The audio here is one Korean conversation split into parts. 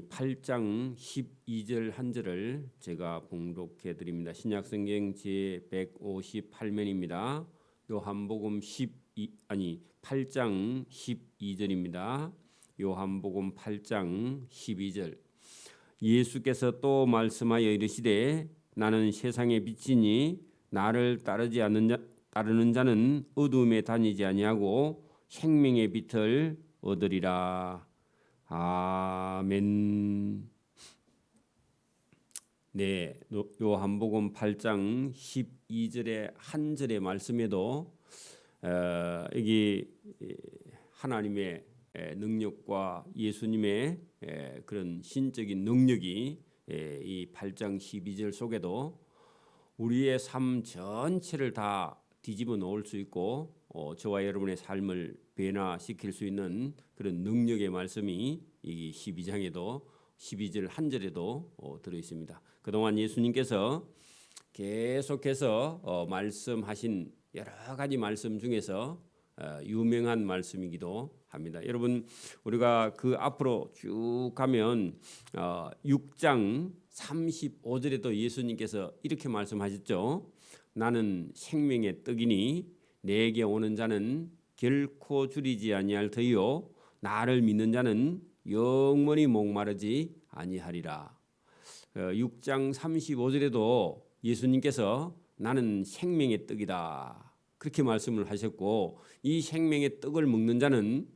8장 12절 한 절을 제가 봉독해 드립니다. 신약성경 제 158면입니다. 요한복음 8장 12절입니다. 요한복음 8장 12절. 예수께서 또 말씀하여 이르시되 나는 세상의 빛이니 나를 따르는 자는 어두움에 다니지 아니하고 생명의 빛을 얻으리라. 아멘. 네, 요한복음 8장 12절의 한 절의 말씀에도 여기 하나님의 능력과 예수님의 그런 신적인 능력이 이 8장 12절 속에도 우리의 삶 전체를 다 뒤집어 놓을 수 있고 저와 여러분의 삶을 변화시킬 수 있는 그런 능력의 말씀이 이 12장에도 12절 한 절에도 들어 있습니다. 그동안 예수님께서 계속해서 말씀하신 여러 가지 말씀 중에서 유명한 말씀이기도 합니다. 여러분 우리가 그 앞으로 쭉 가면 6장 35절에도 예수님께서 이렇게 말씀하셨죠. 나는 생명의 떡이니 내게 오는 자는 결코 줄이지 아니할 터이요 나를 믿는 자는 영원히 목마르지 아니하리라. 6장 35절에도 예수님께서 나는 생명의 떡이다 그렇게 말씀을 하셨고 이 생명의 떡을 먹는 자는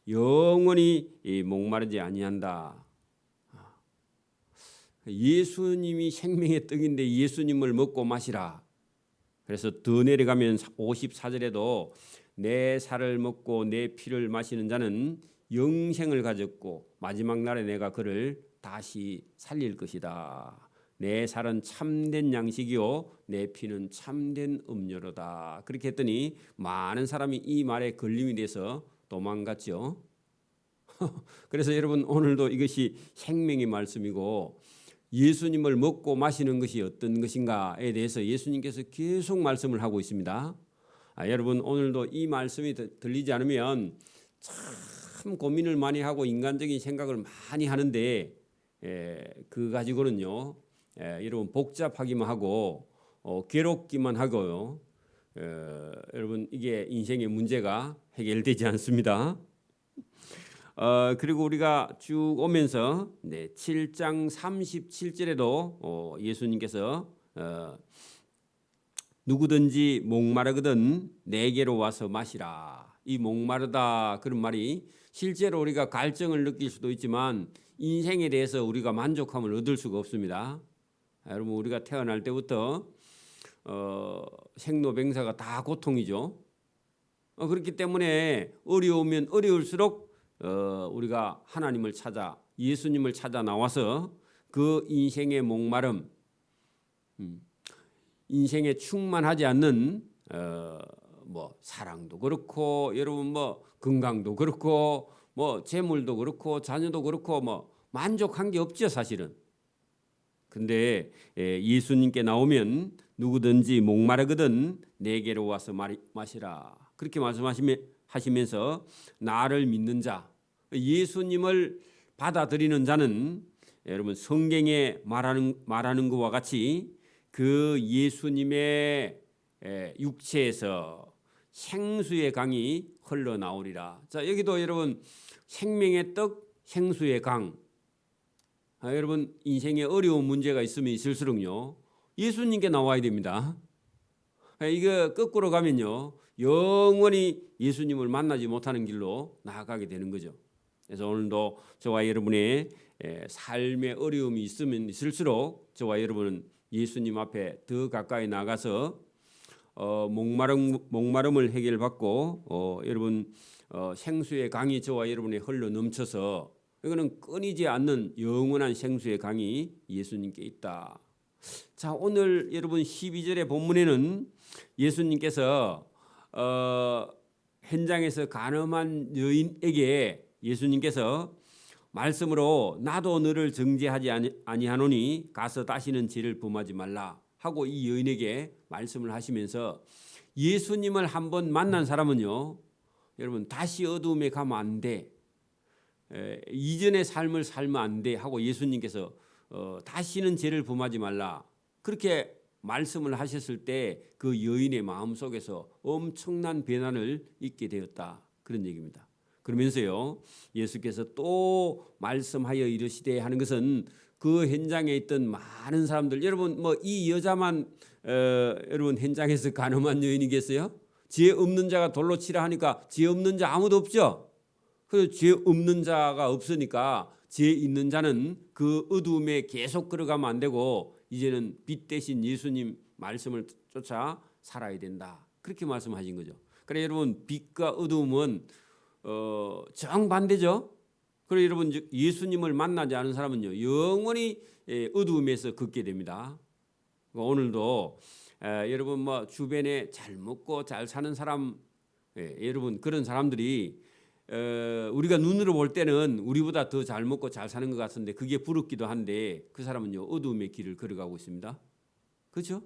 영원히 목마르지 아니한다. 예수님이 생명의 떡인데 예수님을 먹고 마시라. 그래서 더 내려가면 54절에도 내 살을 먹고 내 피를 마시는 자는 영생을 가졌고 마지막 날에 내가 그를 다시 살릴 것이다. 내 살은 참된 양식이요 내 피는 참된 음료로다. 그렇게 했더니 많은 사람이 이 말에 걸림이 돼서 도망갔죠. 그래서 여러분 오늘도 이것이 생명의 말씀이고 예수님을 먹고 마시는 것이 어떤 것인가에 대해서 예수님께서 계속 말씀을 하고 있습니다. 여러분 오늘도 이 말씀이 들리지 않으면 참 고민을 많이 하고 인간적인 생각을 많이 하는데 그 가지고는요 여러분 복잡하기만 하고 괴롭기만 하고요 여러분 이게 인생의 문제가 해결되지 않습니다. 그리고 우리가 쭉 오면서 7장 37절에도 예수님께서 누구든지 목마르거든 내게로 와서 마시라. 이 목마르다 그런 말이 실제로 우리가 갈증을 느낄 수도 있지만 인생에 대해서 우리가 만족함을 얻을 수가 없습니다. 여러분 우리가 태어날 때부터 생로병사가 다 고통이죠. 그렇기 때문에 어려우면 어려울수록 우리가 하나님을 찾아 예수님을 찾아 나와서 그 인생의 목마름, 인생에 충만하지 않는 뭐 사랑도 그렇고 여러분 뭐 건강도 그렇고 뭐 재물도 그렇고 자녀도 그렇고 뭐 만족한 게 없죠 사실은. 근데 예수님께 나오면 누구든지 목마르거든 내게로 와서 마시라 그렇게 말씀하시면서 나를 믿는 자 예수님을 받아들이는 자는 여러분 성경에 말하는 것과 같이 그 예수님의 육체에서 생수의 강이 흘러나오리라. 자 여기도 여러분 생명의 떡 생수의 강 여러분 인생에 어려운 문제가 있으면 있을수록요 예수님께 나와야 됩니다. 이거 거꾸로 가면요 영원히 예수님을 만나지 못하는 길로 나아가게 되는 거죠. 그래서 오늘도 저와 여러분의 삶의 어려움이 있으면 있을수록 저와 여러분은 예수님 앞에 더 가까이 나가서 목마름을 해결받고 여러분 생수의 강이 저와 여러분의 흘러 넘쳐서 이거는 끊이지 않는 영원한 생수의 강이 예수님께 있다. 자 오늘 여러분 12절의 본문에는 예수님께서 현장에서 간음한 여인에게 예수님께서 말씀으로 나도 너를 정죄하지 아니하노니 가서 다시는 죄를 범하지 말라 하고 이 여인에게 말씀을 하시면서 예수님을 한번 만난 사람은요 여러분 다시 어두움에 가면 안 돼. 이전의 삶을 살면 안 돼 하고 예수님께서 다시는 죄를 범하지 말라 그렇게 말씀을 하셨을 때 그 여인의 마음 속에서 엄청난 변화를 있게 되었다 그런 얘기입니다. 그러면서요 예수께서 또 말씀하여 이르시되 하는 것은 그 현장에 있던 많은 사람들 여러분 뭐 이 여자만 여러분 현장에서 간음한 여인이겠어요? 죄 없는 자가 돌로 치라 하니까 죄 없는 자 아무도 없죠. 그래서 죄 없는 자가 없으니까 죄 있는 자는 그 어두움에 계속 걸어가면 안 되고 이제는 빛 대신 예수님 말씀을 쫓아 살아야 된다. 그렇게 말씀하신 거죠. 그래 여러분 빛과 어두움은 정반대죠. 그래 여러분 예수님을 만나지 않은 사람은요 영원히 어두움에서 걷게 됩니다. 오늘도 여러분 뭐 주변에 잘 먹고 잘 사는 사람 여러분 그런 사람들이 우리가 눈으로 볼 때는 우리보다 더 잘 먹고 잘 사는 것 같은데 그게 부럽기도 한데 그 사람은요 어두움의 길을 걸어가고 있습니다. 그렇죠?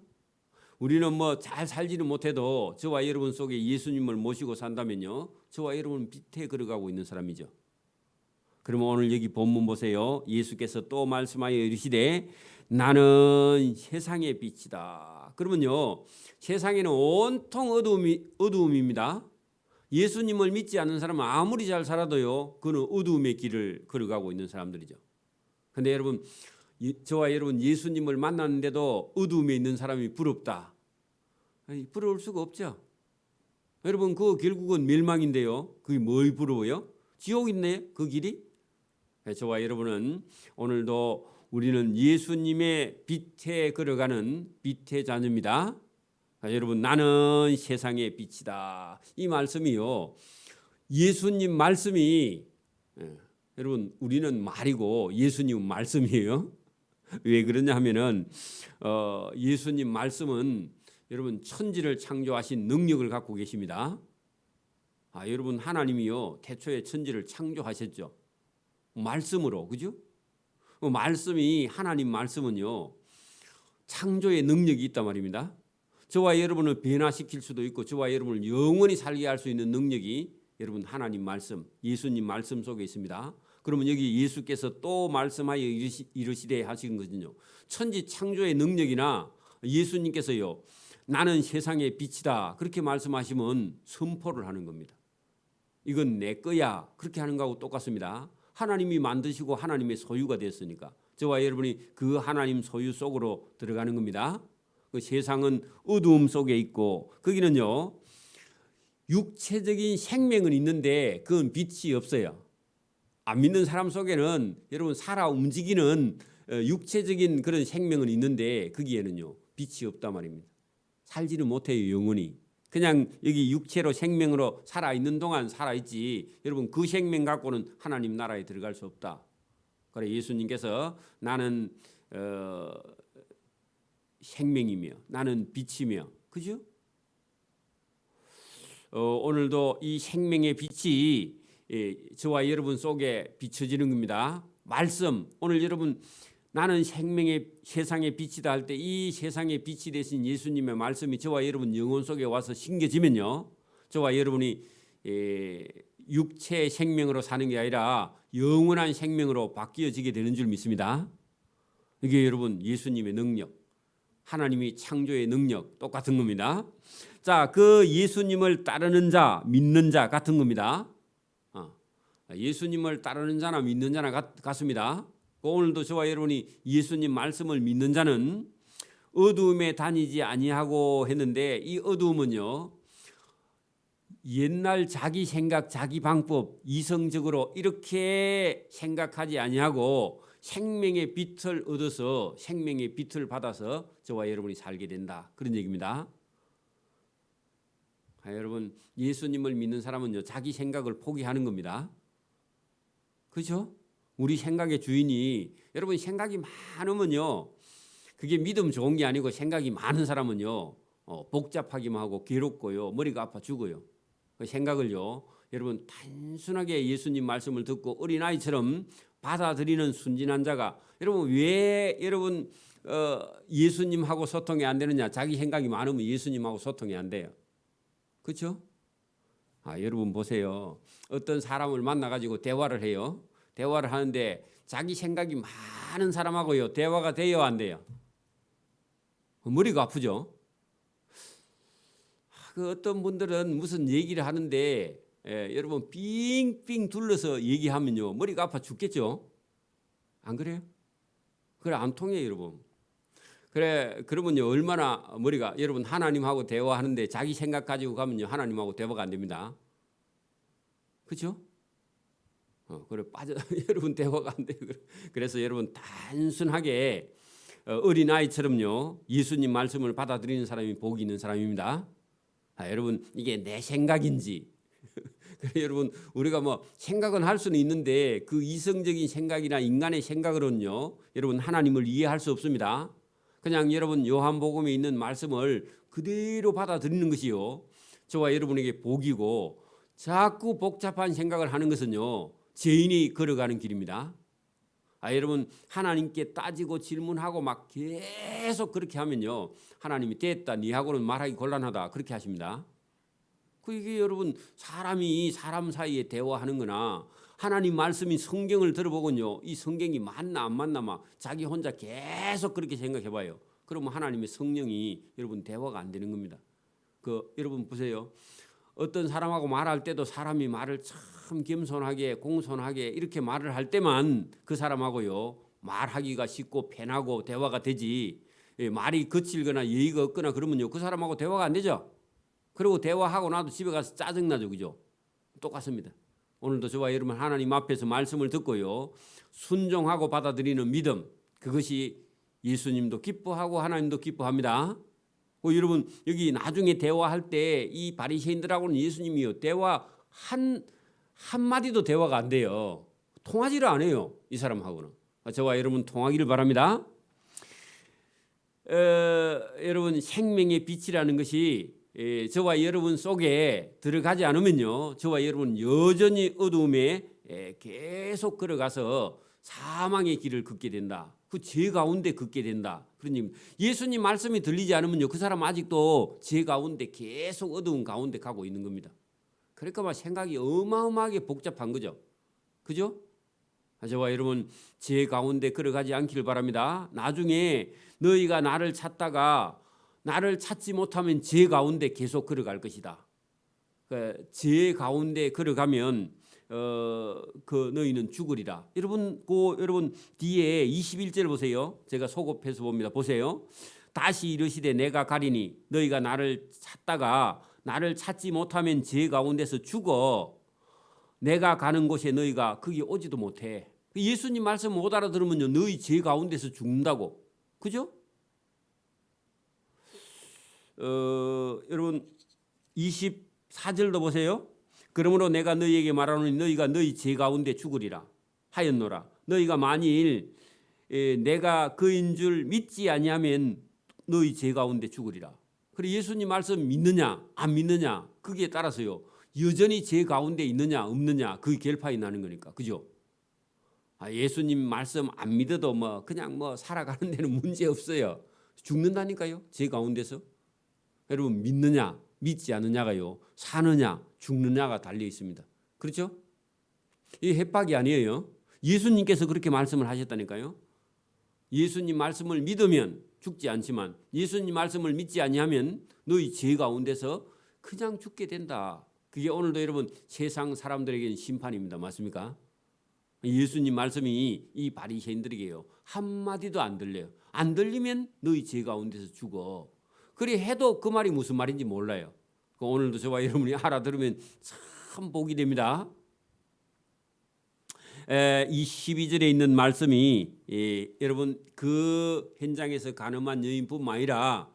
우리는 뭐 잘 살지는 못해도 저와 여러분 속에 예수님을 모시고 산다면요 저와 여러분은 빛에 걸어가고 있는 사람이죠. 그러면 오늘 여기 본문 보세요. 예수께서 또 말씀하여 이르시되 나는 세상의 빛이다. 그러면요 세상에는 온통 어두움입니다. 예수님을 믿지 않는 사람은 아무리 잘 살아도요 그는 어두움의 길을 걸어가고 있는 사람들이죠. 그런데 여러분 저와 여러분 예수님을 만났는데도 어두움에 있는 사람이 부럽다. 아니, 부러울 수가 없죠. 여러분 그 결국은 멸망인데요. 그게 뭘 부러워요? 지옥 있네 그 길이. 저와 여러분은 오늘도 우리는 예수님의 빛에 걸어가는 빛의 자녀입니다. 여러분 나는 세상의 빛이다. 이 말씀이요. 예수님 말씀이 여러분 우리는 말이고 예수님은 말씀이에요. 왜 그러냐 하면은 예수님 말씀은 여러분 천지를 창조하신 능력을 갖고 계십니다. 여러분 하나님이요 태초에 천지를 창조하셨죠. 말씀으로 그죠? 말씀이 하나님 말씀은요 창조의 능력이 있단 말입니다. 저와 여러분을 변화시킬 수도 있고 저와 여러분을 영원히 살게 할 수 있는 능력이 여러분 하나님 말씀 예수님 말씀 속에 있습니다. 그러면 여기 예수께서 또 말씀하여 이르시되 하신 것은요 천지 창조의 능력이나 예수님께서요 나는 세상의 빛이다 그렇게 말씀하시면 선포를 하는 겁니다. 이건 내 거야 그렇게 하는 거하고 똑같습니다. 하나님이 만드시고 하나님의 소유가 됐으니까 저와 여러분이 그 하나님 소유 속으로 들어가는 겁니다. 그 세상은 어두움 속에 있고 거기는요 육체적인 생명은 있는데 그건 빛이 없어요. 안 믿는 사람 속에는 여러분 살아 움직이는 육체적인 그런 생명은 있는데 거기에는요 빛이 없단 말입니다. 살지는 못해요 영원히. 그냥 여기 육체로 생명으로 살아있는 동안 살아있지 여러분 그 생명 갖고는 하나님 나라에 들어갈 수 없다. 그래 예수님께서 나는 생명이며 나는 빛이며 그죠? 오늘도 이 생명의 빛이 저와 여러분 속에 비춰지는 겁니다. 말씀 오늘 여러분 나는 세상의 빛이다 할 때 이 세상의 빛이 되신 예수님의 말씀이 저와 여러분 영혼 속에 와서 심겨지면요 저와 여러분이 육체 생명으로 사는 게 아니라 영원한 생명으로 바뀌어지게 되는 줄 믿습니다. 이게 여러분 예수님의 능력 하나님이 창조의 능력 똑같은 겁니다. 자, 그 예수님을 따르는 자 믿는 자 같은 겁니다. 예수님을 따르는 자나 믿는 자나 같습니다. 오늘도 저와 여러분이 예수님 말씀을 믿는 자는 어두움에 다니지 아니하고 했는데 이 어두움은요 옛날 자기 생각 자기 방법 이성적으로 이렇게 생각하지 아니하고 생명의 빛을 얻어서 생명의 빛을 받아서 저와 여러분이 살게 된다 그런 얘기입니다. 여러분 예수님을 믿는 사람은요 자기 생각을 포기하는 겁니다. 그렇죠? 우리 생각의 주인이 여러분 생각이 많으면요 그게 믿음 좋은 게 아니고 생각이 많은 사람은요 복잡하기만 하고 괴롭고요 머리가 아파 죽어요. 그 생각을요 여러분 단순하게 예수님 말씀을 듣고 어린아이처럼 받아들이는 순진한 자가 여러분 왜 여러분 예수님하고 소통이 안 되느냐 자기 생각이 많으면 예수님하고 소통이 안 돼요. 그렇죠? 여러분 보세요. 어떤 사람을 만나가지고 대화를 해요. 대화를 하는데 자기 생각이 많은 사람하고요 대화가 돼요 안 돼요? 머리가 아프죠. 그 어떤 분들은 무슨 얘기를 하는데 여러분 빙빙 둘러서 얘기하면요 머리가 아파 죽겠죠. 안 그래요? 그래 안 통해요 여러분. 그래 그러면요 얼마나 머리가 여러분 하나님하고 대화하는데 자기 생각 가지고 가면요 하나님하고 대화가 안 됩니다. 그렇죠? 그래 빠져 여러분 대화가 안 돼요. 그래서 여러분 단순하게 어린 아이처럼요 예수님 말씀을 받아들이는 사람이 복이 있는 사람입니다. 여러분 이게 내 생각인지 그래 여러분 우리가 뭐 생각은 할 수는 있는데 그 이성적인 생각이나 인간의 생각으로는요 여러분 하나님을 이해할 수 없습니다. 그냥 여러분 요한복음에 있는 말씀을 그대로 받아들이는 것이요 저와 여러분에게 복이고 자꾸 복잡한 생각을 하는 것은요 죄인이 걸어가는 길입니다. 여러분 하나님께 따지고 질문하고 막 계속 그렇게 하면요 하나님이 됐다 니하고는 말하기 곤란하다 그렇게 하십니다. 그게 여러분 사람이 사람 사이에 대화하는 거나 하나님 말씀인 성경을 들어보면요 이 성경이 맞나 안 맞나 막 자기 혼자 계속 그렇게 생각해 봐요. 그러면 하나님의 성령이 여러분 대화가 안 되는 겁니다. 여러분 보세요. 어떤 사람하고 말할 때도 사람이 말을 참 겸손하게 공손하게 이렇게 말을 할 때만 그 사람하고요 말하기가 쉽고 편하고 대화가 되지 말이 거칠거나 예의가 없거나 그러면요 그 사람하고 대화가 안 되죠. 그리고 대화하고 나도 집에 가서 짜증나죠. 그죠? 똑같습니다. 오늘도 저와 여러분 하나님 앞에서 말씀을 듣고요 순종하고 받아들이는 믿음 그것이 예수님도 기뻐하고 하나님도 기뻐합니다. 여러분 여기 나중에 대화할 때 이 바리새인들하고는 예수님이요 대화 한마디도 대화가 안 돼요. 통하지를 않아요. 이 사람하고는. 저와 여러분 통하기를 바랍니다. 여러분 생명의 빛이라는 것이 저와 여러분 속에 들어가지 않으면요 저와 여러분 여전히 어두움에 계속 걸어가서 사망의 길을 걷게 된다. 그 죄 가운데 걷게 된다. 그러니 예수님 말씀이 들리지 않으면요 그 사람 아직도 죄 가운데 계속 어두운 가운데 가고 있는 겁니다. 그러니까 막 생각이 어마어마하게 복잡한 거죠. 그죠? 저와 여러분 죄 가운데 걸어가지 않기를 바랍니다. 나중에 너희가 나를 찾다가 나를 찾지 못하면 죄 가운데 계속 걸어갈 것이다. 죄 가운데 걸어가면 너희는 죽으리라. 여러분 뒤에 21절 보세요. 제가 소급해서 봅니다. 보세요. 다시 이르시되 내가 가리니 너희가 나를 찾다가 나를 찾지 못하면 죄 가운데서 죽어 내가 가는 곳에 너희가 거기 오지도 못해. 예수님 말씀 못 알아들으면요 너희 죄 가운데서 죽는다고. 그죠? 여러분 24절도 보세요. 그러므로 내가 너희에게 말하노니 너희가 너희 죄 가운데 죽으리라 하였노라. 너희가 만일 내가 그인 줄 믿지 아니하면 너희 죄 가운데 죽으리라. 그래 예수님 말씀 믿느냐 안 믿느냐 거기에 따라서요 여전히 죄 가운데 있느냐 없느냐 그게 결판이 나는 거니까. 그죠? 예수님 말씀 안 믿어도 그냥 살아가는 데는 문제 없어요. 죽는다니까요 죄 가운데서. 여러분 믿느냐 믿지 않느냐가요 사느냐 죽느냐가 달려 있습니다. 그렇죠? 이 협박이 아니에요. 예수님께서 그렇게 말씀을 하셨다니까요. 예수님 말씀을 믿으면 죽지 않지만 예수님 말씀을 믿지 아니하면 너희 죄 가운데서 그냥 죽게 된다. 그게 오늘도 여러분 세상 사람들에게는 심판입니다. 맞습니까? 예수님 말씀이 이 바리새인들에게요 한마디도 안 들려요. 안 들리면 너희 죄 가운데서 죽어. 그리 해도 그 말이 무슨 말인지 몰라요. 오늘도 저와 여러분이 알아들으면 참 복이 됩니다. 이 12절에 있는 말씀이 여러분 그 현장에서 가늠한 여인뿐만 아니라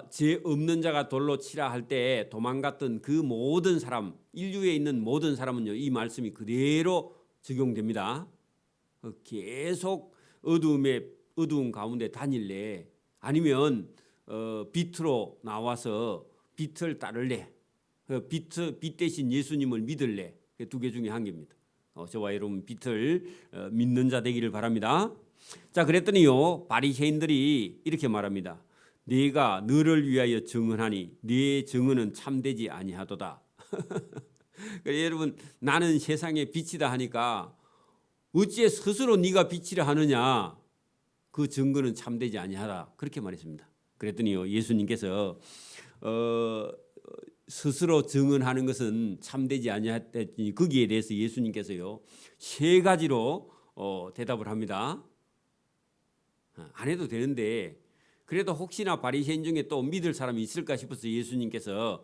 죄 없는 자가 돌로 치라 할 때 도망갔던 그 모든 사람 인류에 있는 모든 사람은요 이 말씀이 그대로 적용됩니다. 계속 어두운 가운데 다닐래 아니면 빛으로 나와서 빛을 따를래 빛 대신 예수님을 믿을래 두 개 중에 한 개입니다. 저와 여러분 빛을 믿는 자 되기를 바랍니다. 자 그랬더니요 바리새인들이 이렇게 말합니다. 네가 너를 위하여 증언하니 네 증언은 참되지 아니하도다. 여러분 나는 세상의 빛이다 하니까 어찌 스스로 네가 빛이라 하느냐? 그 증거는 참되지 아니하다. 그렇게 말했습니다. 그랬더니요, 예수님께서 스스로 증언하는 것은 참되지 아니하다니, 거기에 대해서 예수님께서요 세 가지로 대답을 합니다. 안 해도 되는데 그래도 혹시나 바리새인 중에 또 믿을 사람이 있을까 싶어서 예수님께서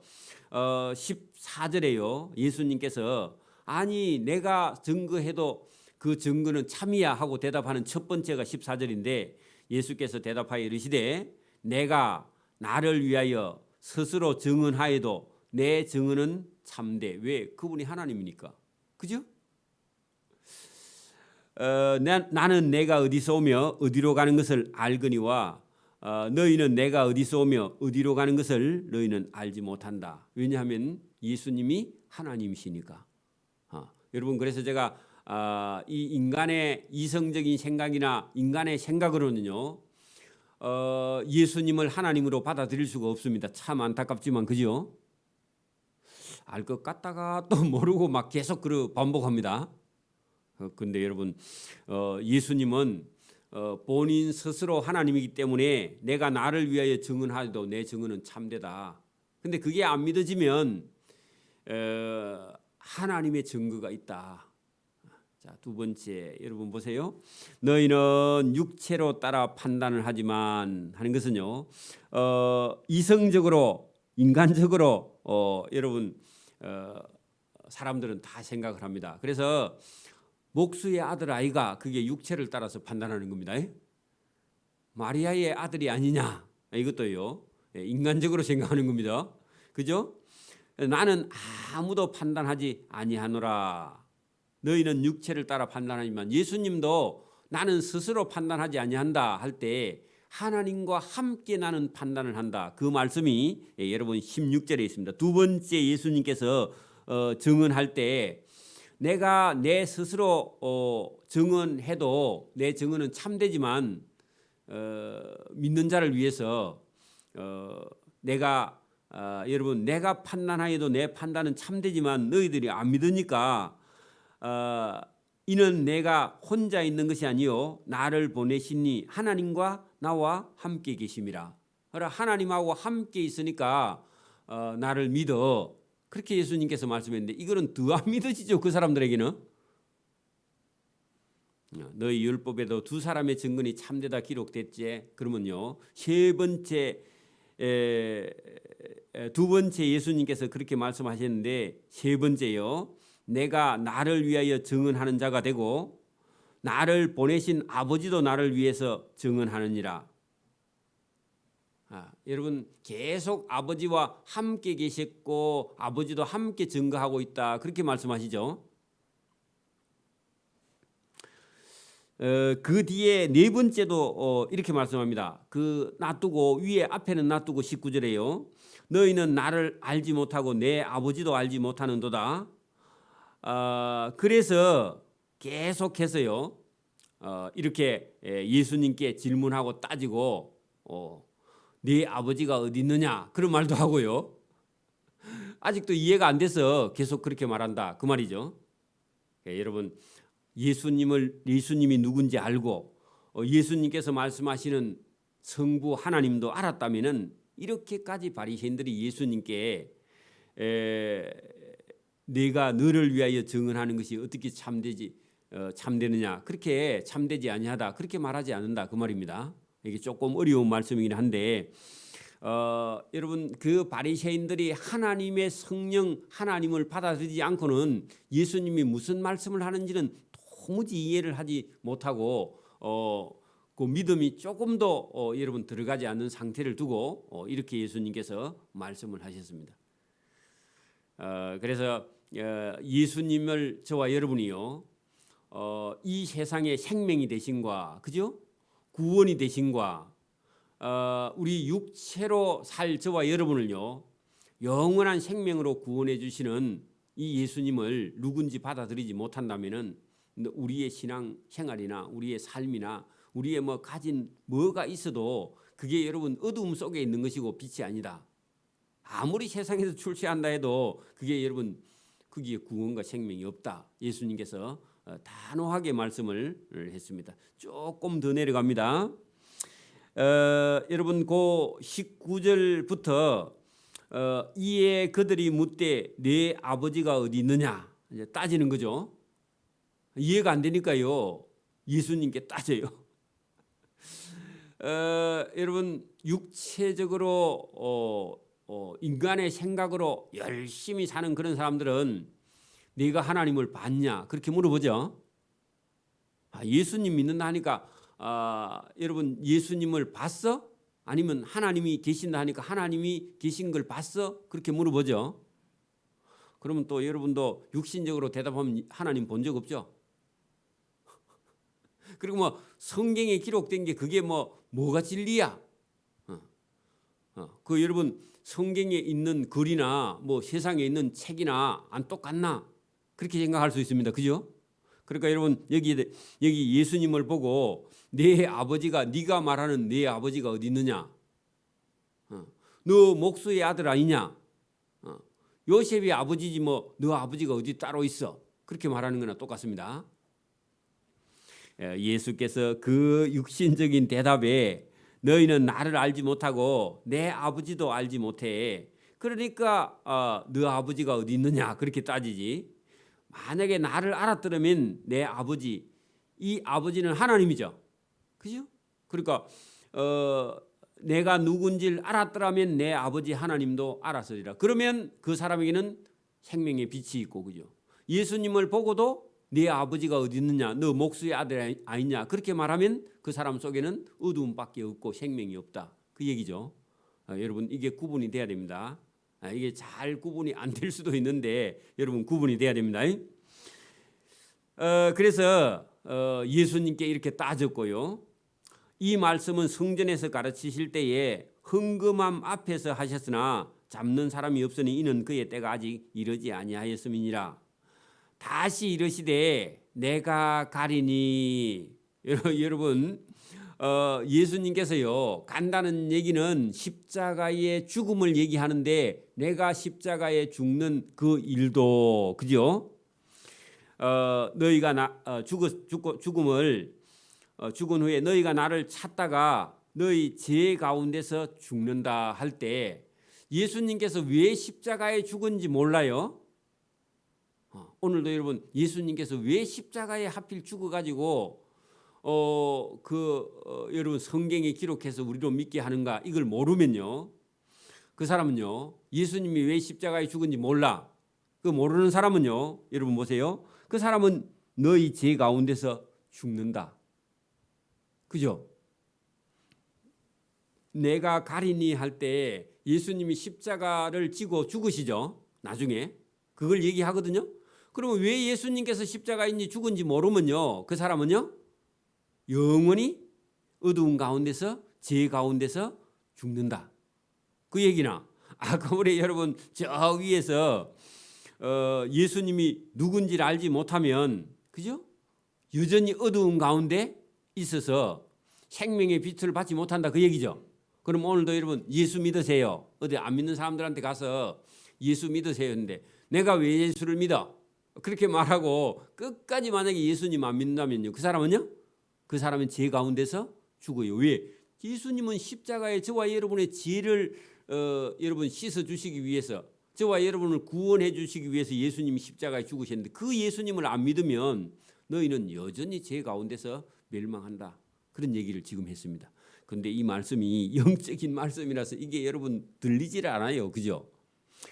14절에요 예수님께서 아니 내가 증거해도 그 증거는 참이야 하고 대답하는 첫 번째가 14절인데 예수께서 대답하여 이르시되 내가 나를 위하여 스스로 증언하여도 내 증언은 참되. 왜? 그분이 하나님이니까. 그죠? 나는 내가 어디서 오며 어디로 가는 것을 알거니와 너희는 내가 어디서 오며 어디로 가는 것을 너희는 알지 못한다. 왜냐하면 예수님이 하나님이시니까. 여러분 그래서 제가 이 인간의 이성적인 생각이나 인간의 생각으로는요 예수님을 하나님으로 받아들일 수가 없습니다. 참 안타깝지만 그죠? 알 것 같다가 또 모르고 막 계속 반복합니다. 근데 여러분 예수님은 본인 스스로 하나님이기 때문에 내가 나를 위하여 증언하여도 내 증언은 참되다. 근데 그게 안 믿어지면 하나님의 증거가 있다. 자, 두 번째 여러분 보세요. 너희는 육체로 따라 판단을 하지만 하는 것은요 이성적으로 인간적으로 여러분 사람들은 다 생각을 합니다. 그래서 목수의 아들 아이가 그게 육체를 따라서 판단하는 겁니다. 마리아의 아들이 아니냐 이것도요 인간적으로 생각하는 겁니다. 그죠? 나는 아무도 판단하지 아니하노라. 너희는 육체를 따라 판단하지만 예수님도 나는 스스로 판단하지 아니한다 할 때 하나님과 함께 나는 판단을 한다. 그 말씀이 여러분 16절에 있습니다. 두 번째 예수님께서 증언할 때 내가 내 스스로 증언해도 내 증언은 참되지만 믿는 자를 위해서 내가 여러분 내가 판단하여도 내 판단은 참되지만 너희들이 안 믿으니까 이는 내가 혼자 있는 것이 아니요 나를 보내시니 하나님과 나와 함께 계심이라. 그러나 하나님하고 함께 있으니까 나를 믿어. 그렇게 예수님께서 말씀했는데 이거는 더 안 믿어지죠. 그 사람들에게는. 너희 율법에도 두 사람의 증언이 참되다 기록됐지. 그러면요 세 번째 두 번째 예수님께서 그렇게 말씀하셨는데 세 번째요 내가 나를 위하여 증언하는 자가 되고 나를 보내신 아버지도 나를 위해서 증언하느니라. 여러분 계속 아버지와 함께 계셨고 아버지도 함께 증거하고 있다 그렇게 말씀하시죠. 그 뒤에 네 번째도 이렇게 말씀합니다. 그 놔두고 위에 앞에는 놔두고 19절에요. 너희는 나를 알지 못하고 내 아버지도 알지 못하는도다. 그래서 계속해서요 이렇게 예수님께 질문하고 따지고 네 아버지가 어디 있느냐 그런 말도 하고요. 아직도 이해가 안 돼서 계속 그렇게 말한다 그 말이죠. 여러분 예수님이 누군지 알고 예수님께서 말씀하시는 성부 하나님도 알았다면은 이렇게까지 바리새인들이 예수님께 내가 너를 위하여 증언하는 것이 어떻게 참되느냐 그렇게 참되지 아니하다 그렇게 말하지 않는다 그 말입니다. 이게 조금 어려운 말씀이긴 한데 여러분 그 바리새인들이 하나님의 성령 하나님을 받아들이지 않고는 예수님이 무슨 말씀을 하는지는 도무지 이해를 하지 못하고 그 믿음이 조금도 여러분 들어가지 않는 상태를 두고 이렇게 예수님께서 말씀을 하셨습니다. 그래서 예수님을 저와 여러분이요 이 세상의 생명이 되신과 그죠? 구원이 되신과 우리 육체로 살 저와 여러분을요 영원한 생명으로 구원해 주시는 이 예수님을 누군지 받아들이지 못한다면은 우리의 신앙 생활이나 우리의 삶이나 우리의 가진 뭐가 있어도 그게 여러분 어두움 속에 있는 것이고 빛이 아니다. 아무리 세상에서 출세한다 해도 그게 여러분 그게 구원과 생명이 없다. 예수님께서 단호하게 말씀을 했습니다. 조금 더 내려갑니다. 여러분 그 19절부터 이에 그들이 묻되 네 아버지가 어디 있느냐 이제 따지는 거죠. 이해가 안 되니까요. 예수님께 따져요. 여러분 육체적으로 인간의 생각으로 열심히 사는 그런 사람들은 네가 하나님을 봤냐 그렇게 물어보죠. 예수님 믿는다 하니까 여러분 예수님을 봤어? 아니면 하나님이 계신다 하니까 하나님이 계신 걸 봤어? 그렇게 물어보죠. 그러면 또 여러분도 육신적으로 대답하면 하나님 본 적 없죠. 그리고 뭐 성경에 기록된 게 그게 뭐가 진리야? 그 여러분 성경에 있는 글이나 뭐 세상에 있는 책이나 안 똑같나? 그렇게 생각할 수 있습니다. 그죠? 그러니까 여러분 여기 예수님을 보고 내 아버지가 네가 말하는 내 아버지가 어디 있느냐? 너 목수의 아들 아니냐? 요셉의 아버지지 뭐 너 아버지가 어디 따로 있어? 그렇게 말하는 거나 똑같습니다. 예수께서 그 육신적인 대답에 너희는 나를 알지 못하고 내 아버지도 알지 못해. 그러니까 너 아버지가 어디 있느냐 그렇게 따지지. 만약에 나를 알았더라면 내 아버지, 이 아버지는 하나님이죠. 그죠? 그러니까 내가 누군지를 알았더라면 내 아버지 하나님도 알았으리라. 그러면 그 사람에게는 생명의 빛이 있고, 그죠? 예수님을 보고도 네 아버지가 어디 있느냐, 너 목수의 아들 아니냐 그렇게 말하면 그 사람 속에는 어두움밖에 없고 생명이 없다 그 얘기죠. 여러분 이게 구분이 돼야 됩니다. 이게 잘 구분이 안 될 수도 있는데 여러분 구분이 돼야 됩니다. 그래서 예수님께 이렇게 따졌고요. 이 말씀은 성전에서 가르치실 때에 헌금함 앞에서 하셨으나 잡는 사람이 없으니 이는 그의 때가 아직 이르지 아니하였음이니라. 다시 이르시되 내가 가리니. 여러분 예수님께서요 간다는 얘기는 십자가의 죽음을 얘기하는데 내가 십자가에 죽는 그 일도 그죠? 너희가 죽음을 죽은 후에 너희가 나를 찾다가 너희 죄 가운데서 죽는다 할 때 예수님께서 왜 십자가에 죽은지 몰라요? 오늘도 여러분 예수님께서 왜 십자가에 하필 죽어가지고 여러분 성경에 기록해서 우리로 믿게 하는가 이걸 모르면요 그 사람은요 예수님이 왜 십자가에 죽은지 몰라. 그 모르는 사람은요 여러분 보세요 그 사람은 너희 죄 가운데서 죽는다. 그죠? 내가 가리니 할 때 예수님이 십자가를 지고 죽으시죠. 나중에 그걸 얘기하거든요. 그러면 왜 예수님께서 십자가인지 죽은지 모르면요 그 사람은요 영원히 어두운 가운데서 죄 가운데서 죽는다. 그 얘기나 아까 우리 여러분 저 위에서 예수님이 누군지를 알지 못하면 그죠? 여전히 어두운 가운데 있어서 생명의 빛을 받지 못한다 그 얘기죠. 그럼 오늘도 여러분 예수 믿으세요. 어디 안 믿는 사람들한테 가서 예수 믿으세요 했는데 내가 왜 예수를 믿어? 그렇게 말하고 끝까지 만약에 예수님 안 믿는다면요 그 사람은요? 그 사람은 죄 가운데서 죽어요. 왜? 예수님은 십자가에 저와 여러분의 죄를 여러분 씻어 주시기 위해서 저와 여러분을 구원해 주시기 위해서 예수님이 십자가에 죽으셨는데 그 예수님을 안 믿으면 너희는 여전히 죄 가운데서 멸망한다. 그런 얘기를 지금 했습니다. 그런데 이 말씀이 영적인 말씀이라서 이게 여러분 들리질 않아요. 그죠?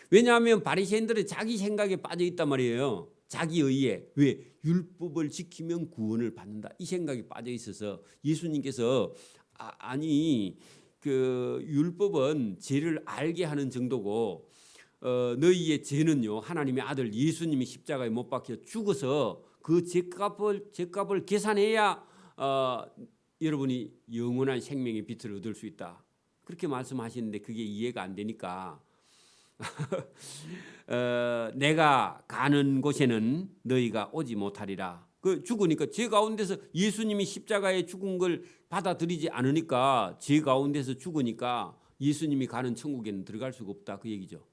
왜냐하면 바리새인들은 자기 생각에 빠져 있단 말이에요. 자기 의에. 왜? 율법을 지키면 구원을 받는다. 이 생각에 빠져 있어서 예수님께서 아니 그 율법은 죄를 알게 하는 정도고 너희의 죄는요 하나님의 아들 예수님이 십자가에 못 박혀 죽어서 그 죄값을 계산해야 여러분이 영원한 생명의 빛을 얻을 수 있다. 그렇게 말씀하시는데 그게 이해가 안 되니까 내가 가는 곳에는 너희가 오지 못하리라. 그 죽으니까 죄 가운데서 예수님이 십자가에 죽은 걸 받아들이지 않으니까 죄 가운데서 죽으니까 예수님이 가는 천국에는 들어갈 수가 없다 그 얘기죠.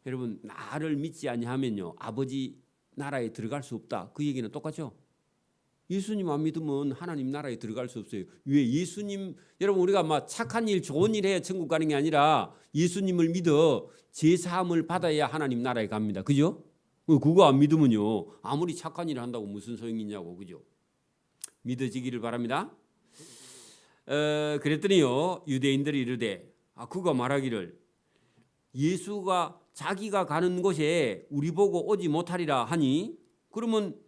여러분 나를 믿지 아니하면요 아버지 나라에 들어갈 수 없다 그 얘기는 똑같죠. 예수님 안 믿으면 하나님 나라에 들어갈 수 없어요. 왜? 예수님, 여러분 우리가 막 착한 일 좋은 일 해야 천국 가는 게 아니라 예수님을 믿어 제사함을 받아야 하나님 나라에 갑니다. 그죠? 그거 안 믿으면요 아무리 착한 일을 한다고 무슨 소용이 있냐고. 그죠? 믿어지기를 바랍니다. 그랬더니요 유대인들이 이르되 그가 말하기를 예수가 자기가 가는 곳에 우리 보고 오지 못하리라 하니 그러면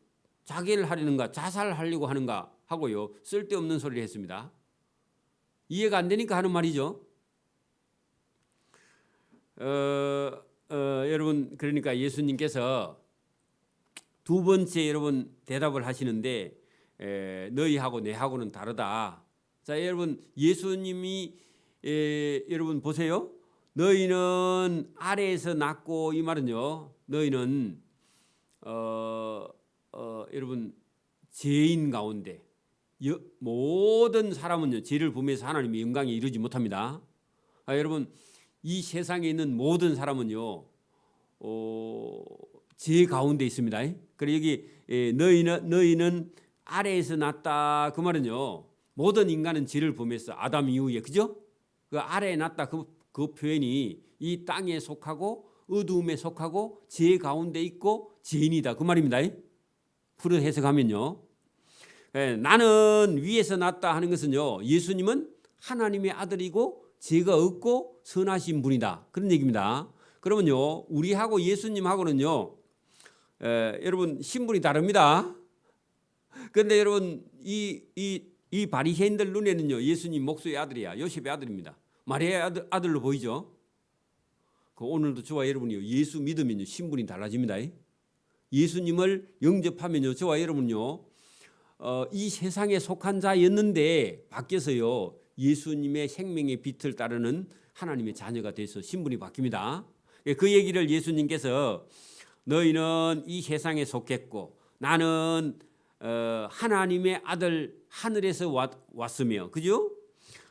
자결을 하려는가 자살하려고 하는가 하고요 쓸데없는 소리를 했습니다. 이해가 안 되니까 하는 말이죠. 여러분 그러니까 예수님께서 두 번째 여러분 대답을 하시는데 너희하고 내하고는 다르다. 자 여러분 예수님이 여러분 보세요. 너희는 아래에서 났고 이 말은요 너희는 여러분 죄인 가운데 모든 사람은요 죄를 범해서 하나님의 영광에 이르지 못합니다. 여러분 이 세상에 있는 모든 사람은요 죄 가운데 있습니다. 그리고 여기 너희는 아래에서 났다 그 말은요 모든 인간은 죄를 범했어. 아담 이후에 그죠? 그 아래에 났다 그 표현이 이 땅에 속하고 어두움에 속하고 죄 가운데 있고 죄인이다 그 말입니다. 풀어 해석하면요 나는 위에서 났다 하는 것은요 예수님은 하나님의 아들이고 죄가 없고 선하신 분이다 그런 얘기입니다. 그러면요 우리하고 예수님하고는요 여러분 신분이 다릅니다. 그런데 여러분 이 바리새인들 눈에는요 예수님 목수의 아들이야 요셉의 아들입니다. 마리아의 아들로 보이죠. 오늘도 저와 여러분이요 예수 믿으면요 신분이 달라집니다. 예수님을 영접하면요 저와 여러분요 이 세상에 속한 자였는데 밖에서요 예수님의 생명의 빛을 따르는 하나님의 자녀가 돼서 신분이 바뀝니다. 그 얘기를 예수님께서 너희는 이 세상에 속했고 나는 하나님의 아들 하늘에서 왔으며 그죠?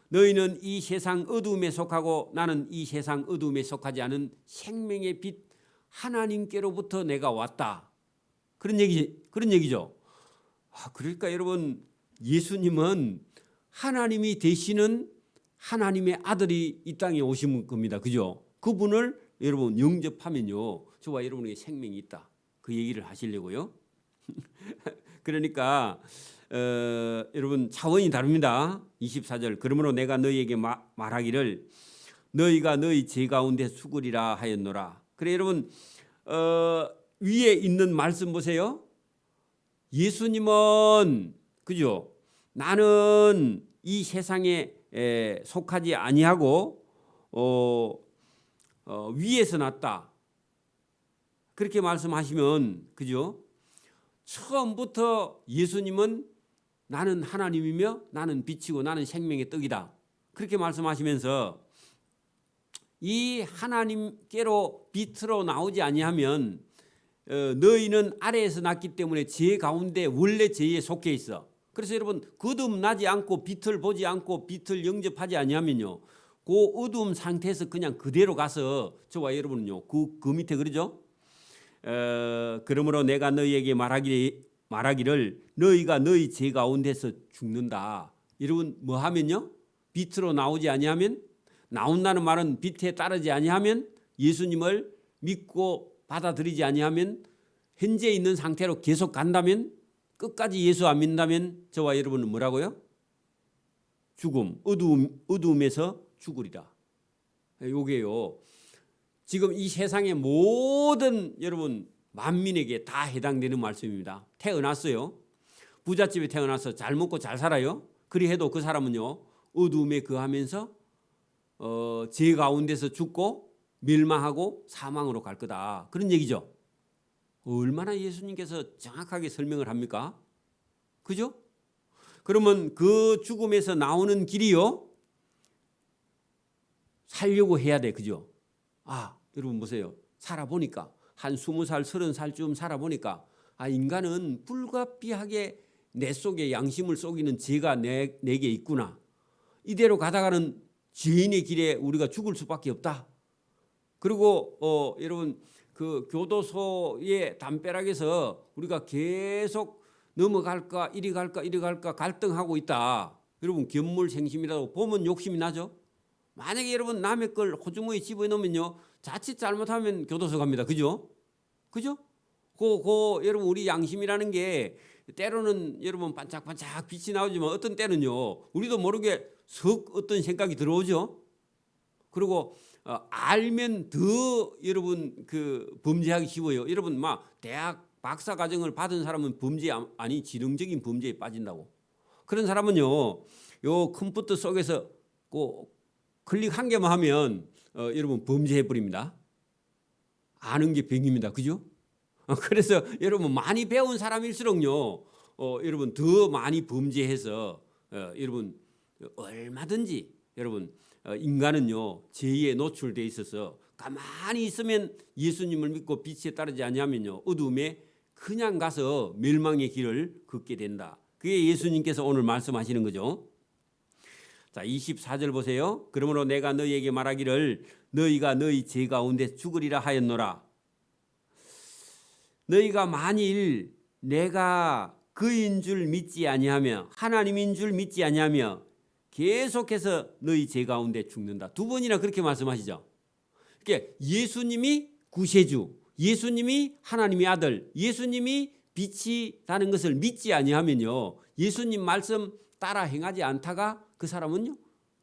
너희는 이 세상 어두움에 속하고 나는 이 세상 어두움에 속하지 않은 생명의 빛 하나님께로부터 내가 왔다. 그런 얘기죠. 그러니까 여러분 예수님은 하나님이 되시는 하나님의 아들이 이 땅에 오신 겁니다. 그죠? 그분을 여러분 영접하면요 저와 여러분에게 생명이 있다. 그 얘기를 하시려고요. 그러니까 여러분 차원이 다릅니다. 24절 그러므로 내가 너희에게 말하기를 너희가 너희 죄 가운데 죽으리라 하였노라. 그래 여러분 위에 있는 말씀 보세요. 예수님은 그죠? 나는 이 세상에 속하지 아니하고 위에서 났다. 그렇게 말씀하시면 그죠? 처음부터 예수님은 나는 하나님이며 나는 빛이고 나는 생명의 떡이다. 그렇게 말씀하시면서 이 하나님께로 빛으로 나오지 아니하면 너희는 아래에서 났기 때문에 죄 가운데 원래 죄에 속해 있어. 그래서 여러분 거듭나지 않고 빛을 보지 않고 빛을 영접하지 아니하면요 그 어두움 상태에서 그냥 그대로 가서 저와 여러분은요 그 밑에 그러죠. 그러므로 내가 너희에게 말하기를 너희가 너희 죄 가운데서 죽는다. 여러분 뭐 하면요 빛으로 나오지 아니하면 나온다는 말은 빛에 따르지 아니하면 예수님을 믿고 받아들이지 아니하면 현재 있는 상태로 계속 간다면 끝까지 예수 안 믿는다면 저와 여러분은 뭐라고요? 죽음, 어두움에서 죽으리라. 요게요. 지금 이 세상의 모든 여러분 만민에게 다 해당되는 말씀입니다. 태어났어요. 부잣집에 태어나서 잘 먹고 잘 살아요. 그리해도 그 사람은요 어두움에 거하면서 죄 가운데서 죽고 멸망하고 사망으로 갈 거다. 그런 얘기죠. 얼마나 예수님께서 정확하게 설명을 합니까? 그죠? 그러면 그 죽음에서 나오는 길이요 살려고 해야 돼. 그죠? 여러분 보세요. 살아보니까 한 20살 30살쯤 살아보니까 인간은 불가피하게 내 속에 양심을 속이는 죄가 내게 있구나. 이대로 가다가는 죄인의 길에 우리가 죽을 수밖에 없다. 그리고 여러분 그 교도소의 담벼락에서 우리가 계속 넘어갈까 이리 갈까 이리 갈까 갈등하고 있다. 여러분 견물생심이라고 보면 욕심이 나죠. 만약에 여러분 남의 걸 호주머니에 집어넣으면요 자칫 잘못하면 교도소 갑니다. 그죠? 그죠? 여러분 우리 양심이라는 게 때로는 여러분 반짝반짝 빛이 나오지만 어떤 때는요 우리도 모르게 석 어떤 생각이 들어오죠. 그리고 알면 더 여러분 그 범죄하기 쉬워요. 여러분 막 대학 박사 과정을 받은 사람은 범죄 아니 지능적인 범죄에 빠진다고. 그런 사람은요 요 컴퓨터 속에서 클릭 한 개만 하면 여러분 범죄해 버립니다. 아는 게 병입니다. 그죠? 그래서 여러분 많이 배운 사람일수록요 여러분 더 많이 범죄해서 여러분 얼마든지 여러분 인간은요 죄에 노출돼 있어서 가만히 있으면 예수님을 믿고 빛에 따르지 않으면요 어둠에 그냥 가서 멸망의 길을 걷게 된다. 그게 예수님께서 오늘 말씀하시는 거죠. 자 24절 보세요. 그러므로 내가 너희에게 말하기를 너희가 너희 죄 가운데 죽으리라 하였노라. 너희가 만일 내가 그인 줄 믿지 아니하며 하나님인 줄 믿지 아니하며 계속해서 너희 죄 가운데 죽는다. 두 번이나 그렇게 말씀하시죠. 그러니까 예수님이 구세주, 예수님이 하나님의 아들, 예수님이 빛이라는 것을 믿지 아니하면요 예수님 말씀 따라 행하지 않다가 그 사람은요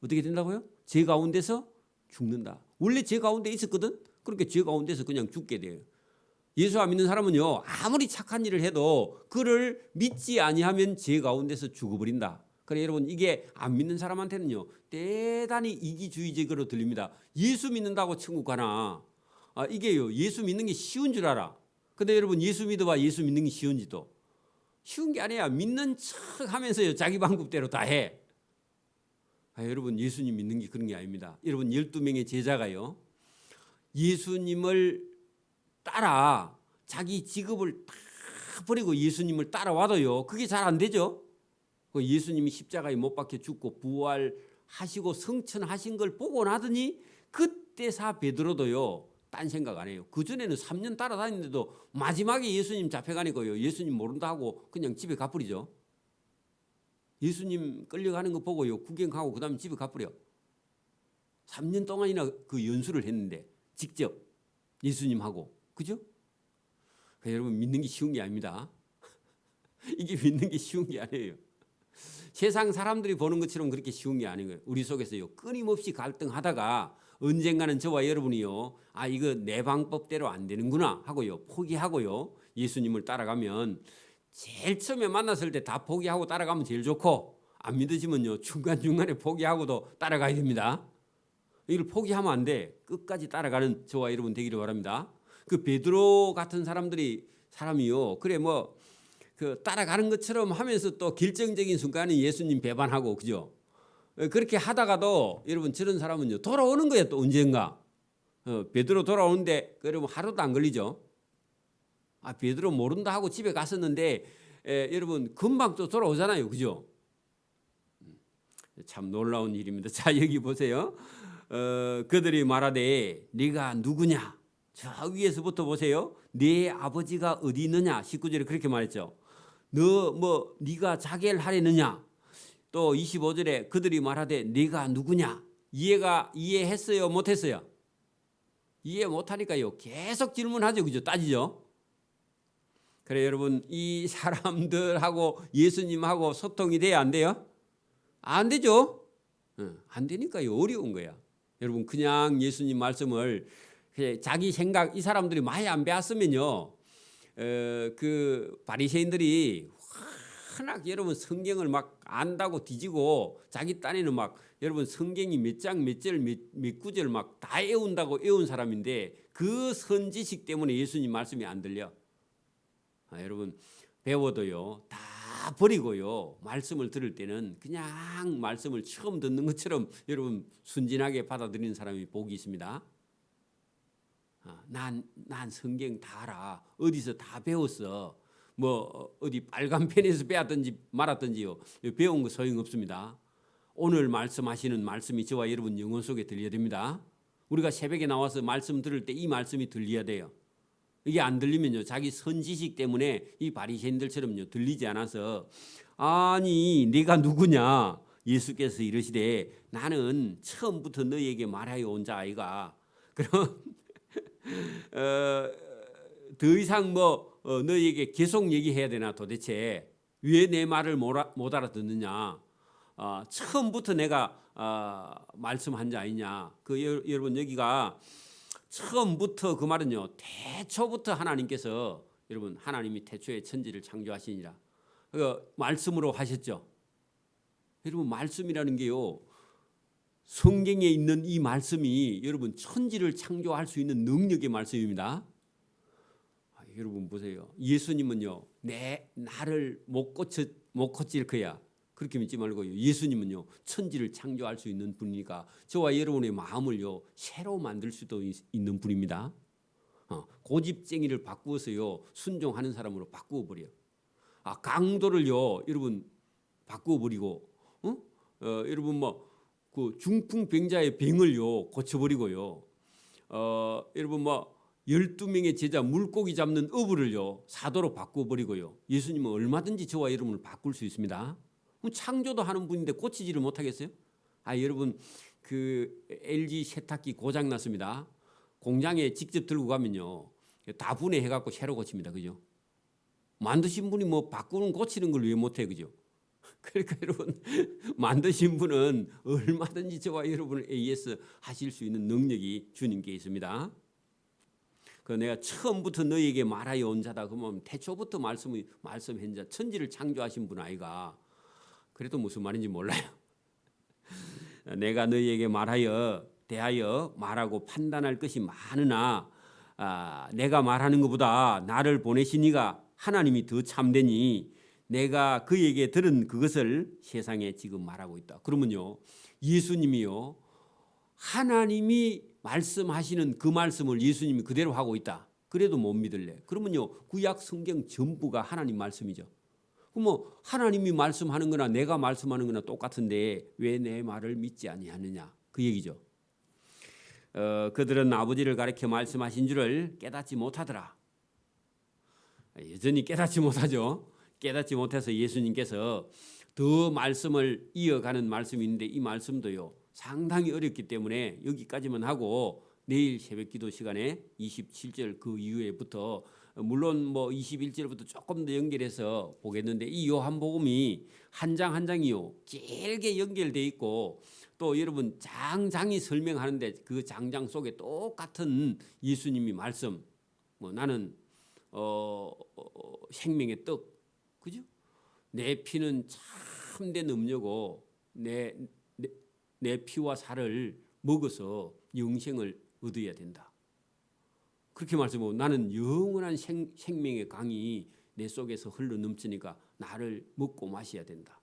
어떻게 된다고요? 죄 가운데서 죽는다. 원래 죄 가운데 있었거든. 그러니까 죄 가운데서 그냥 죽게 돼요. 예수 안 믿는 사람은요 아무리 착한 일을 해도 그를 믿지 아니하면 죄 가운데서 죽어버린다. 그래 여러분 이게 안 믿는 사람한테는요 대단히 이기주의적으로 들립니다. 예수 믿는다고 천국 가나? 이게요 예수 믿는 게 쉬운 줄 알아. 근데 여러분 예수 믿어봐. 예수 믿는 게 쉬운지도 쉬운 게 아니야. 믿는 척 하면서요 자기 방법대로 다 해. 여러분 예수님 믿는 게 그런 게 아닙니다. 여러분 12명의 제자가요 예수님을 따라 자기 직업을 다 버리고 예수님을 따라와도요 그게 잘 안 되죠. 예수님이 십자가에 못 박혀 죽고 부활하시고 성천하신 걸 보고 나더니 그때사 베드로도요 딴 생각 안 해요. 그전에는 3년 따라다니는데도 마지막에 예수님 잡혀가니까요 예수님 모른다 하고 그냥 집에 가버리죠. 예수님 끌려가는 거 보고요 구경하고 그 다음에 집에 가버려. 3년 동안이나 그 연수를 했는데 직접 예수님하고. 그죠? 여러분 믿는 게 쉬운 게 아닙니다. 이게 믿는 게 쉬운 게 아니에요. 세상 사람들이 보는 것처럼 그렇게 쉬운 게 아닌 거예요. 우리 속에서요 끊임없이 갈등하다가 언젠가는 저와 여러분이요 이거 내 방법대로 안 되는구나 하고요 포기하고요 예수님을 따라가면 제일 처음에 만났을 때 다 포기하고 따라가면 제일 좋고 안 믿어지면요 중간중간에 포기하고도 따라가야 됩니다. 이걸 포기하면 안 돼. 끝까지 따라가는 저와 여러분 되기를 바랍니다. 그 베드로 같은 사람이요 그래 그 따라가는 것처럼 하면서 또 결정적인 순간에 예수님 배반하고 그죠? 그렇게 하다가도 여러분 저런 사람은요 돌아오는 거예요. 또 언젠가 베드로 돌아오는데 여러분 하루도 안 걸리죠. 베드로 모른다 하고 집에 갔었는데 여러분 금방 또 돌아오잖아요. 그죠? 참 놀라운 일입니다. 자 여기 보세요. 그들이 말하되 네가 누구냐? 저 위에서부터 보세요. 네 아버지가 어디 있느냐? 19절에 그렇게 말했죠. 너 네가 자계를 하려느냐? 또 25절에 그들이 말하되 네가 누구냐? 이해했어요? 못했어요? 이해 못하니까요 계속 질문하죠. 그죠? 따지죠. 그래 여러분 이 사람들하고 예수님하고 소통이 돼야 안 돼요? 안 되죠. 안 되니까요 어려운 거야. 여러분 그냥 예수님 말씀을 자기 생각 이 사람들이 많이 안 배웠으면요 그 바리새인들이 워낙 여러분 성경을 막 안다고 뒤지고 자기 딴에는 막 여러분 성경이 몇 장 몇 절 몇 구절 막 다 외운다고 외운 사람인데 그 선지식 때문에 예수님 말씀이 안 들려. 여러분 배워도요 다 버리고요 말씀을 들을 때는 그냥 말씀을 처음 듣는 것처럼 여러분 순진하게 받아들이는 사람이 복이 있습니다. 난 성경 다 알아. 어디서 다 배웠어. 어디 빨간 펜에서 배웠든지 말았든지요. 배운 거 소용없습니다. 오늘 말씀하시는 말씀이 저와 여러분 영혼 속에 들려야 됩니다. 우리가 새벽에 나와서 말씀 들을 때 이 말씀이 들려야 돼요. 이게 안 들리면요, 자기 선지식 때문에 이 바리새인들처럼요 들리지 않아서, 아니 네가 누구냐? 예수께서 이르시되 나는 처음부터 너희에게 말하여 온 자 아이가. 그럼 더 이상 너희에게 계속 얘기해야 되나? 도대체 왜 내 말을 못 알아듣느냐? 처음부터 내가 말씀한 자 아니냐? 여러분 여기가 처음부터 그 말은요, 태초부터 하나님께서, 여러분 하나님이 태초에 천지를 창조하시니라 그 말씀으로 하셨죠. 여러분 말씀이라는 게요, 성경에 있는 이 말씀이 여러분 천지를 창조할 수 있는 능력의 말씀입니다. 여러분 보세요. 예수님은요, 나를 못 고칠 거야, 그렇게 믿지 말고요, 예수님은요 천지를 창조할 수 있는 분이니까 저와 여러분의 마음을요 새로 만들 수도 있는 분입니다. 고집쟁이를 바꾸어서요 순종하는 사람으로 바꾸어 버려. 강도를요 여러분 바꾸어 버리고, 여러분 그 중풍병자의 병을요 고쳐버리고요, 여러분 12명의 제자 물고기 잡는 어부를요 사도로 바꾸어버리고요. 예수님은 얼마든지 저와 여러분을 바꿀 수 있습니다. 창조도 하는 분인데 고치지를 못하겠어요? 여러분 그 LG 세탁기 고장 났습니다. 공장에 직접 들고 가면요 다 분해해갖고 새로 고칩니다. 그죠? 만드신 분이 바꾸는 고치는 걸 왜 못해? 그죠? 그러니까 여러분 만드신 분은 얼마든지 저와 여러분을 AS 하실 수 있는 능력이 주님께 있습니다. 내가 처음부터 너희에게 말하여 온 자다 그러면 태초부터 말씀한 자, 천지를 창조하신 분 아이가. 그래도 무슨 말인지 몰라요. 내가 너희에게 대하여 말하고 판단할 것이 많으나 내가 말하는 것보다 나를 보내신 이가 하나님이 더 참되니 내가 그에게 들은 그것을 세상에 지금 말하고 있다. 그러면요 예수님이요 하나님이 말씀하시는 그 말씀을 예수님이 그대로 하고 있다. 그래도 못 믿을래. 그러면요 구약 성경 전부가 하나님 말씀이죠. 그럼 하나님이 말씀하는 거나 내가 말씀하는 거나 똑같은데 왜 내 말을 믿지 아니하느냐, 그 얘기죠. 그들은 아버지를 가리켜 말씀하신 줄을 깨닫지 못하더라. 여전히 깨닫지 못하죠. 깨닫지 못해서 예수님께서 더 말씀을 이어가는 말씀이 있는데 이 말씀도요 상당히 어렵기 때문에 여기까지만 하고 내일 새벽기도 시간에 27절 그 이후에부터 물론 21절부터 조금 더 연결해서 보겠는데, 이 요한복음이 한 장 한 장이요 길게 연결돼 있고 또 여러분 장장이 설명하는데 그 장장 속에 똑같은 예수님이 말씀, 나는 생명의 떡, 그죠? 내 피는 참된 음료고 내 피와 살을 먹어서 영생을 얻어야 된다. 그렇게 말씀하고 나는 영원한 생명의 강이 내 속에서 흘러 넘치니까 나를 먹고 마셔야 된다.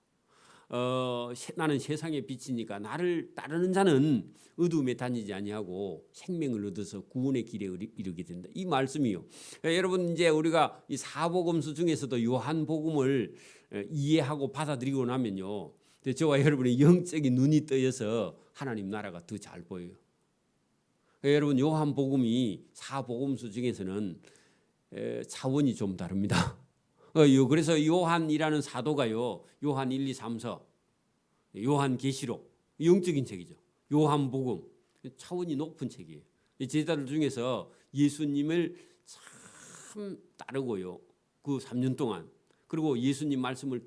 나는 세상의 빛이니까 나를 따르는 자는 어두움에 다니지 아니하고 생명을 얻어서 구원의 길에 이르게 된다. 이 말씀이요. 여러분 이제 우리가 이 사복음서 중에서도 요한복음을 이해하고 받아들이고 나면요, 저와 여러분의 영적인 눈이 떠여서 하나님 나라가 더 잘 보여요. 여러분 요한복음이 사복음서 중에서는 차원이 좀 다릅니다. 그래서 요한이라는 사도가요 요한 1, 2, 3서, 요한계시록, 영적인 책이죠. 요한복음 차원이 높은 책이에요. 제자들 중에서 예수님을 참 따르고요 그 3년 동안, 그리고 예수님 말씀을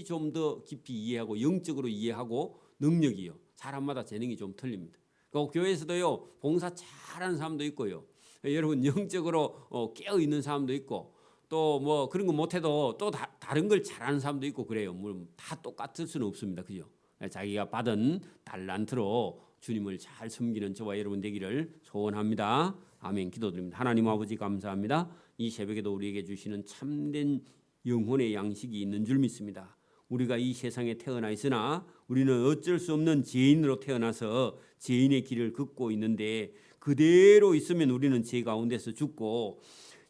좀 더 깊이 이해하고 영적으로 이해하고 능력이요 사람마다 재능이 좀 틀립니다. 교회에서도요 봉사 잘하는 사람도 있고요, 여러분 영적으로 깨어 있는 사람도 있고 또 그런 거 못해도 또 다른 걸 잘하는 사람도 있고 그래요. 물론 다 똑같을 수는 없습니다. 그죠? 자기가 받은 달란트로 주님을 잘 섬기는 저와 여러분 되기를 소원합니다. 아멘. 기도드립니다. 하나님 아버지 감사합니다. 이 새벽에도 우리에게 주시는 참된 영혼의 양식이 있는 줄 믿습니다. 우리가 이 세상에 태어나 있으나 우리는 어쩔 수 없는 죄인으로 태어나서 죄인의 길을 걷고 있는데, 그대로 있으면 우리는 죄 가운데서 죽고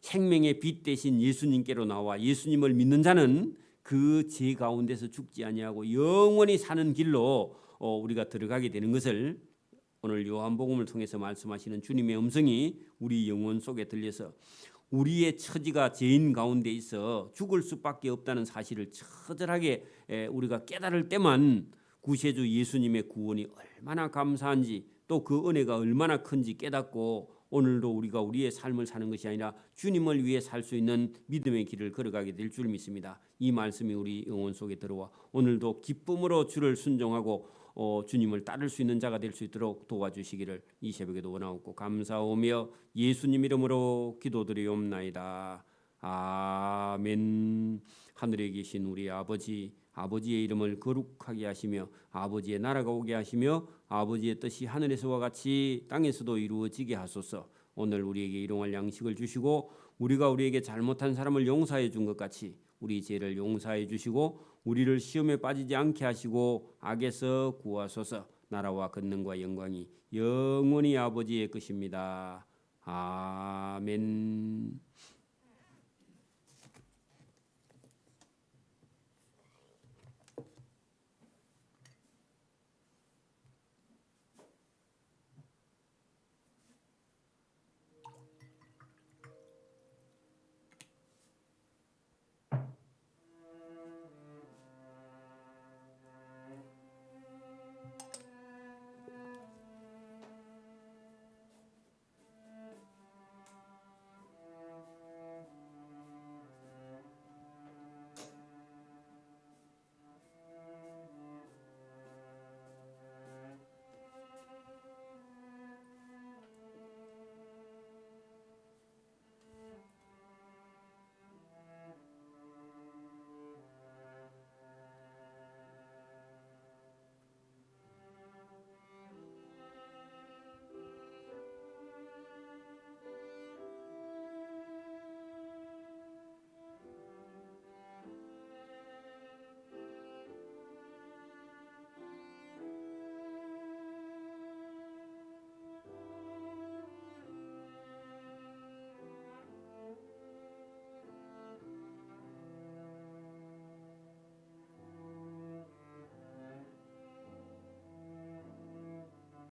생명의 빛 대신 예수님께로 나와 예수님을 믿는 자는 그 죄 가운데서 죽지 아니하고 영원히 사는 길로 우리가 들어가게 되는 것을 오늘 요한복음을 통해서 말씀하시는 주님의 음성이 우리 영혼 속에 들려서 우리의 처지가 죄인 가운데 있어 죽을 수밖에 없다는 사실을 처절하게 우리가 깨달을 때만 구세주 예수님의 구원이 얼마나 감사한지 또 그 은혜가 얼마나 큰지 깨닫고 오늘도 우리가 우리의 삶을 사는 것이 아니라 주님을 위해 살 수 있는 믿음의 길을 걸어가게 될 줄 믿습니다. 이 말씀이 우리 영혼 속에 들어와 오늘도 기쁨으로 주를 순종하고 주님을 따를 수 있는 자가 될 수 있도록 도와주시기를 이 새벽에도 원하옵고 감사하며 예수님 이름으로 기도드리옵나이다. 아멘. 하늘에 계신 우리 아버지의 이름을 거룩하게 하시며 아버지의 나라가 오게 하시며 아버지의 뜻이 하늘에서와 같이 땅에서도 이루어지게 하소서. 오늘 우리에게 일용할 양식을 주시고 우리가 우리에게 잘못한 사람을 용서해 준 것 같이 우리 죄를 용서해 주시고 우리를 시험에 빠지지 않게 하시고 악에서 구하소서. 나라와 권능과 영광이 영원히 아버지의 것입니다. 아멘.